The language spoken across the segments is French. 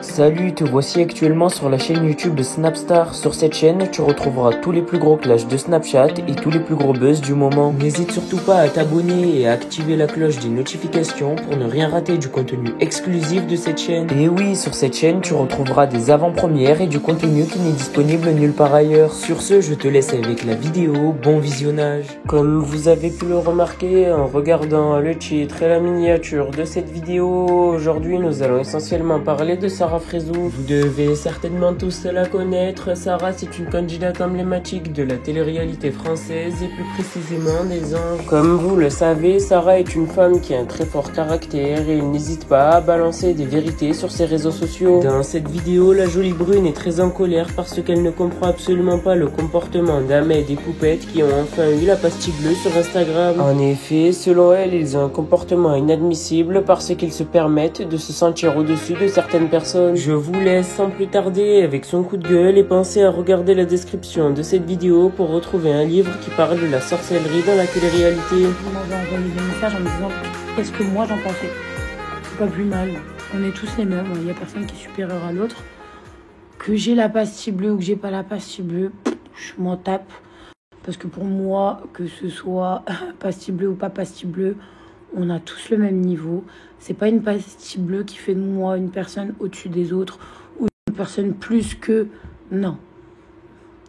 Salut, te voici actuellement sur la chaîne YouTube de Snapstar. Sur cette chaîne, tu retrouveras tous les plus gros clashs de Snapchat et tous les plus gros buzz du moment. N'hésite surtout pas à t'abonner et à activer la cloche des notifications pour ne rien rater du contenu exclusif de cette chaîne. Et oui, sur cette chaîne, tu retrouveras des avant-premières et du contenu qui n'est disponible nulle part ailleurs. Sur ce, je te laisse avec la vidéo, bon visionnage. Comme vous avez pu le remarquer en regardant le titre et la miniature de cette vidéo, aujourd'hui nous allons essentiellement parler de Sarah Frézou. Vous devez certainement tous la connaître. Sarah, c'est une candidate emblématique de la télé-réalité française et plus précisément des Anges. Comme vous le savez, Sarah est une femme qui a un très fort caractère et elle n'hésite pas à balancer des vérités sur ses réseaux sociaux. Dans cette vidéo, la jolie brune est très en colère parce qu'elle ne comprend absolument pas le comportement d'Ahmed et Poupette qui ont enfin eu la pastille bleue sur Instagram. En effet, selon elle, ils ont un comportement inadmissible parce qu'ils se permettent de se sentir au-dessus de certaines personnes. Je vous laisse sans plus tarder avec son coup de gueule et pensez à regarder la description de cette vidéo pour retrouver un livre qui parle de la sorcellerie dans la télé-réalité. Vous m'avez envoyé des messages en me disant qu'est-ce que moi j'en pensais. C'est pas plus mal. On est tous les mêmes. Il n'y a personne qui est supérieur à l'autre. Que j'ai la pastille bleue ou que j'ai pas la pastille bleue, je m'en tape. Parce que pour moi, que ce soit pastille bleue ou pas pastille bleue, on a tous le même niveau. C'est pas une pastille bleue qui fait de moi une personne au-dessus des autres ou une personne plus que... Non.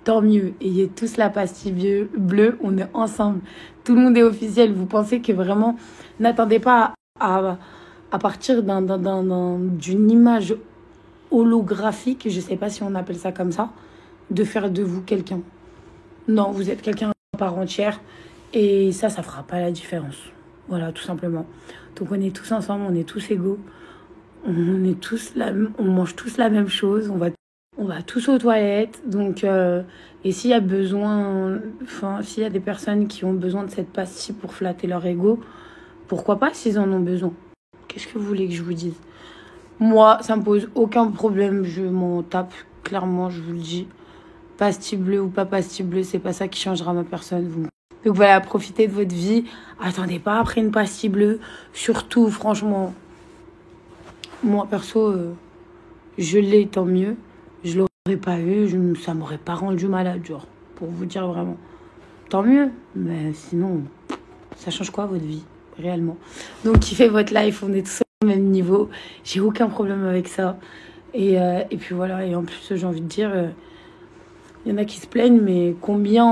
Tant mieux. Ayez tous la pastille bleue, on est ensemble. Tout le monde est officiel. Vous pensez que vraiment... N'attendez pas à partir d'une image holographique, je sais pas si on appelle ça comme ça, de faire de vous quelqu'un. Non, vous êtes quelqu'un à part entière et ça fera pas la différence. Voilà, tout simplement. Donc on est tous ensemble, on est tous égaux, on est tous on mange tous la même chose, on va tous aux toilettes. Donc et s'il y a besoin, s'il y a des personnes qui ont besoin de cette pastille pour flatter leur ego, pourquoi pas s'ils en ont besoin. Qu'est-ce que vous voulez que je vous dise? Moi, ça me pose aucun problème, je m'en tape, clairement, je vous le dis. Pastille bleue ou pas pastille bleue, c'est pas ça qui changera ma personne. Donc voilà, profitez de votre vie. Attendez pas après une pastille bleue. Surtout, franchement, moi perso, je l'ai, tant mieux. Je l'aurais pas eu, ça m'aurait pas rendu malade, genre, pour vous dire vraiment. Tant mieux, mais sinon, ça change quoi votre vie, réellement? Donc kiffez votre life, on est tous au même niveau. J'ai aucun problème avec ça. Et puis voilà, et en plus, j'ai envie de dire... Il y en a qui se plaignent, mais combien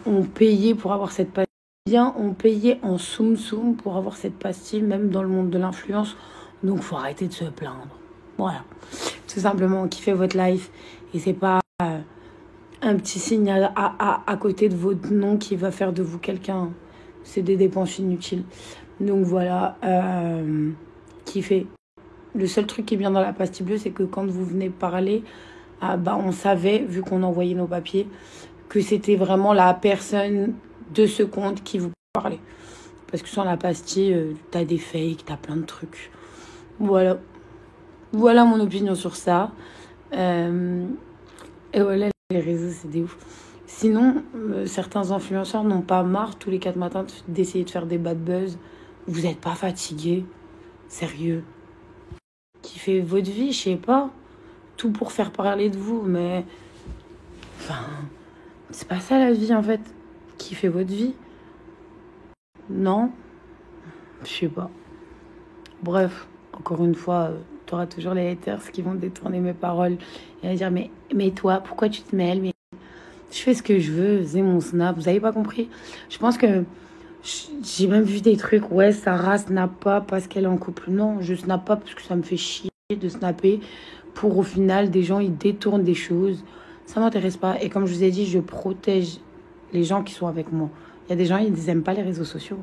ont payé pour avoir cette pastille? Combien ont payé en soum pour avoir cette pastille, même dans le monde de l'influence? Donc, faut arrêter de se plaindre. Voilà. Tout simplement, kiffez votre life. Et c'est pas un petit signe à côté de votre nom qui va faire de vous quelqu'un. C'est des dépenses inutiles. Donc, voilà. Kiffez. Le seul truc qui est bien dans la pastille bleue, c'est que quand vous venez parler... on savait, vu qu'on envoyait nos papiers, que c'était vraiment la personne de ce compte qui vous parlait. Parce que sans la pastille, t'as des fakes, t'as plein de trucs. Voilà. Voilà mon opinion sur ça. Et voilà, les réseaux, c'est des ouf. Sinon, certains influenceurs n'ont pas marre tous les 4 matins d'essayer de faire des bad buzz. Vous n'êtes pas fatigué? Sérieux? Kiffez votre vie, je sais pas. Tout pour faire parler de vous, mais... c'est pas ça la vie, en fait. Kiffez votre vie. Non? Je sais pas. Bref, encore une fois, t'auras toujours les haters qui vont détourner mes paroles et dire, mais toi, pourquoi tu te mêles? Mais je fais ce que je veux, c'est mon snap. Vous avez pas compris? Je pense que... J'ai même vu des trucs, ouais, Sarah snap pas parce qu'elle est en couple. Non, je snap pas parce que ça me fait chier de snapper. Pour au final, des gens, ils détournent des choses. Ça m'intéresse pas. Et comme je vous ai dit, je protège les gens qui sont avec moi. Il y a des gens, ils n'aiment pas les réseaux sociaux.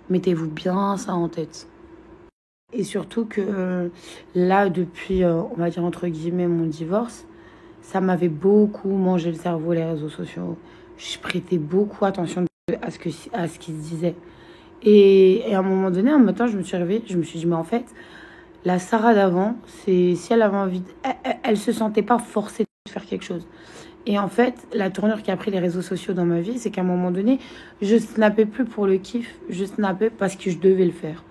Mettez-vous bien ça en tête. Et surtout que là, depuis, on va dire entre guillemets, mon divorce, ça m'avait beaucoup mangé le cerveau, les réseaux sociaux. Je prêtais beaucoup attention à ce qui se disait. Et à un moment donné, un matin, je me suis réveillée, je me suis dit, mais en fait... La Sarah d'avant, c'est si elle avait envie, elle se sentait pas forcée de faire quelque chose. Et en fait, la tournure qui a pris les réseaux sociaux dans ma vie, c'est qu'à un moment donné, je snappais plus pour le kiff, je snappais parce que je devais le faire.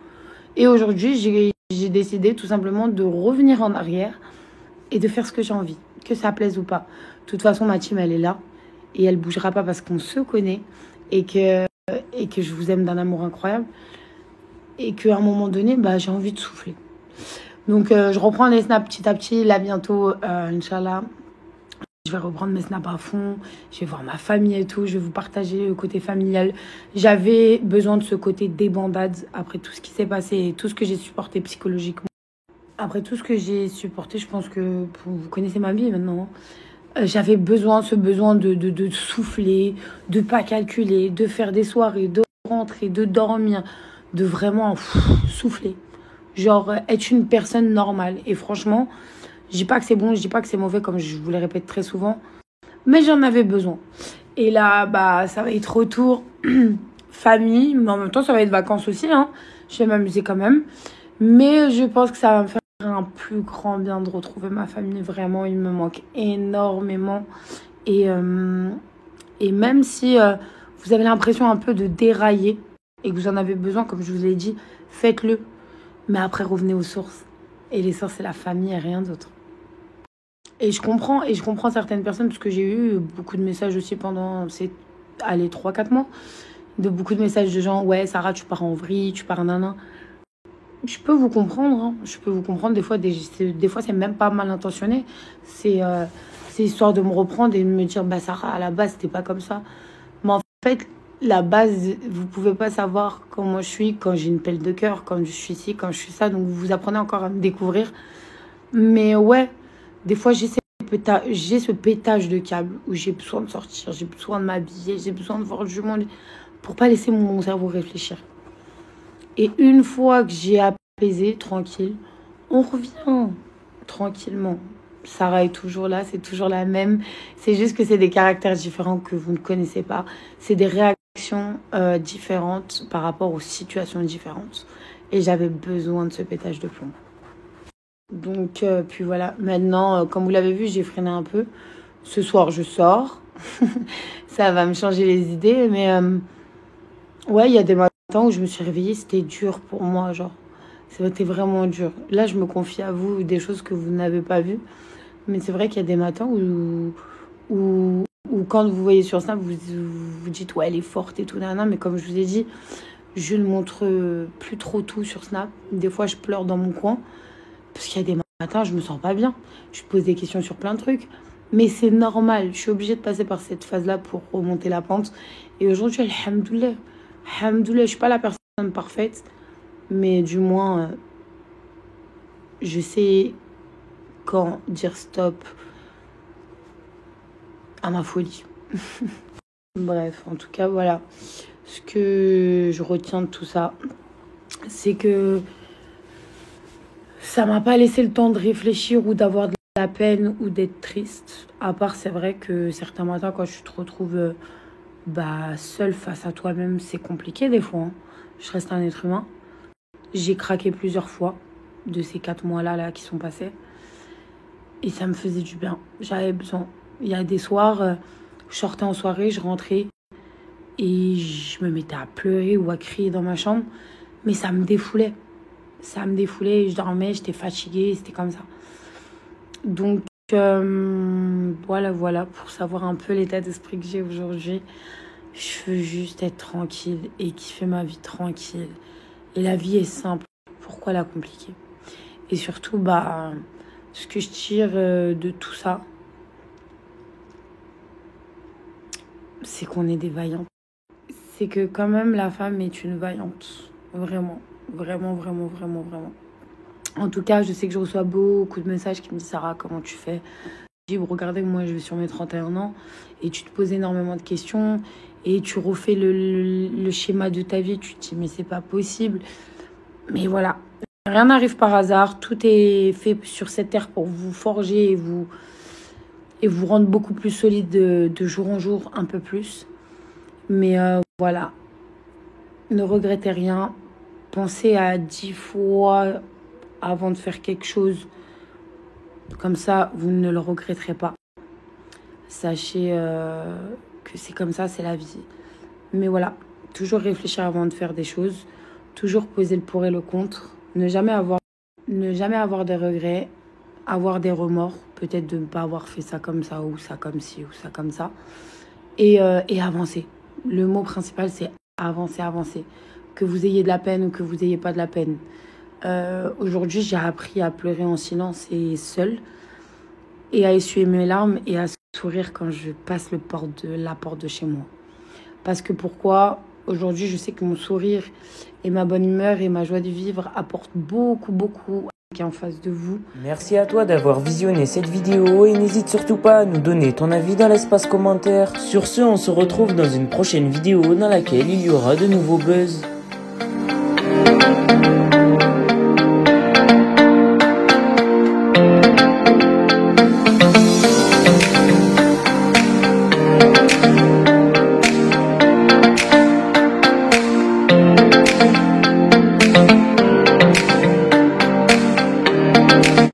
Et aujourd'hui, j'ai décidé tout simplement de revenir en arrière et de faire ce que j'ai envie, que ça plaise ou pas. De toute façon, ma team, elle est là et elle bougera pas parce qu'on se connaît et que je vous aime d'un amour incroyable et qu'à un moment donné, bah, j'ai envie de souffler. Donc, je reprends les snaps petit à petit. Là, bientôt, Inch'Allah, je vais reprendre mes snaps à fond. Je vais voir ma famille et tout. Je vais vous partager le côté familial. J'avais besoin de ce côté débandade après tout ce qui s'est passé et tout ce que j'ai supporté psychologiquement. Après tout ce que j'ai supporté, je pense que vous connaissez ma vie maintenant. J'avais ce besoin de souffler, de pas calculer, de faire des soirées, de rentrer, de dormir, de vraiment souffler. Genre être une personne normale. Et franchement, je dis pas que c'est bon, je dis pas que c'est mauvais, comme je vous le répète très souvent. Mais j'en avais besoin. Et là, bah, ça va être retour famille, mais en même temps, ça va être vacances aussi. Hein. Je vais m'amuser quand même. Mais je pense que ça va me faire un plus grand bien de retrouver ma famille. Vraiment, il me manque énormément. Et même si vous avez l'impression un peu de dérailler et que vous en avez besoin, comme je vous l'ai dit, faites-le. Mais après, revenez aux sources. Et les sources, c'est la famille et rien d'autre. Et je comprends certaines personnes, parce que j'ai eu beaucoup de messages aussi pendant ces 3-4 mois, de beaucoup de messages de gens, ouais, Sarah, tu pars en vrille, tu pars nanan. Je peux vous comprendre, hein. Je peux vous comprendre. Des fois, c'est même pas mal intentionné. C'est histoire de me reprendre et de me dire, bah Sarah, à la base, c'était pas comme ça. Mais en fait, la base, vous pouvez pas savoir comment je suis quand j'ai une pelle de cœur, quand je suis ci, quand je suis ça. Donc, vous apprenez encore à me découvrir. Mais ouais, des fois, j'ai ce pétage de câble où j'ai besoin de sortir, j'ai besoin de m'habiller, j'ai besoin de voir du monde pour pas laisser mon cerveau réfléchir. Et une fois que j'ai apaisé, tranquille, on revient tranquillement. Sarah est toujours là, c'est toujours la même. C'est juste que c'est des caractères différents que vous ne connaissez pas. C'est des réactions différentes par rapport aux situations différentes. Et j'avais besoin de ce pétage de plomb. Donc, puis voilà. Maintenant, comme vous l'avez vu, j'ai freiné un peu. Ce soir, je sors. Ça va me changer les idées. Mais ouais, il y a des matins où je me suis réveillée, c'était dur pour moi, genre. C'était vraiment dur. Là, je me confie à vous des choses que vous n'avez pas vues. Mais c'est vrai qu'il y a des matins où quand vous voyez sur Snap, vous dites, ouais, elle est forte et tout. Non, mais comme je vous ai dit, je ne montre plus trop tout sur Snap. Des fois, je pleure dans mon coin. Parce qu'il y a des matins, je me sens pas bien. Je pose des questions sur plein de trucs. Mais c'est normal. Je suis obligée de passer par cette phase-là pour remonter la pente. Et aujourd'hui, alhamdoulilah. Alhamdoulilah, je suis pas la personne parfaite. Mais du moins, je sais quand dire stop à ma folie. Bref, en tout cas, voilà. Ce que je retiens de tout ça, c'est que ça m'a pas laissé le temps de réfléchir ou d'avoir de la peine ou d'être triste. À part, c'est vrai que certains matins, quand tu te retrouves seule face à toi-même, c'est compliqué des fois. Hein. Je reste un être humain. J'ai craqué plusieurs fois de ces 4 mois-là qui sont passés. Et ça me faisait du bien. J'avais besoin. Il y a des soirs, je sortais en soirée, je rentrais et je me mettais à pleurer ou à crier dans ma chambre. Mais ça me défoulait. Je dormais, j'étais fatiguée, c'était comme ça. Donc, voilà, pour savoir un peu l'état d'esprit que j'ai aujourd'hui. Je veux juste être tranquille et kiffer ma vie tranquille. Et la vie est simple, pourquoi la compliquer? Et surtout, ce que je tire de tout ça, c'est qu'on est des vaillantes. C'est que quand même, la femme est une vaillante. Vraiment. En tout cas, je sais que je reçois beaucoup de messages qui me disent, Sarah, comment tu fais? Je dis, regardez, moi, je vais sur mes 31 ans et tu te poses énormément de questions et tu refais le schéma de ta vie. Tu te dis, mais c'est pas possible. Mais voilà, rien n'arrive par hasard. Tout est fait sur cette terre pour vous forger et vous rendre beaucoup plus solide de jour en jour, un peu plus. Mais voilà, ne regrettez rien. Pensez à 10 fois avant de faire quelque chose. Comme ça, vous ne le regretterez pas. Sachez que c'est comme ça, c'est la vie. Mais voilà, toujours réfléchir avant de faire des choses. Toujours poser le pour et le contre. Ne jamais avoir de regrets. avoir des remords, peut-être de ne pas avoir fait ça comme ça, ou ça comme ci, ou ça comme ça, et avancer. Le mot principal, c'est avancer, avancer. Que vous ayez de la peine ou que vous ayez pas de la peine. Aujourd'hui, j'ai appris à pleurer en silence et seule, et à essuyer mes larmes et à sourire quand je passe la porte de chez moi. Parce que pourquoi? Aujourd'hui, je sais que mon sourire et ma bonne humeur et ma joie de vivre apportent beaucoup, beaucoup à qui est en face de vous. Merci à toi d'avoir visionné cette vidéo et n'hésite surtout pas à nous donner ton avis dans l'espace commentaire. Sur ce, on se retrouve dans une prochaine vidéo dans laquelle il y aura de nouveaux buzz.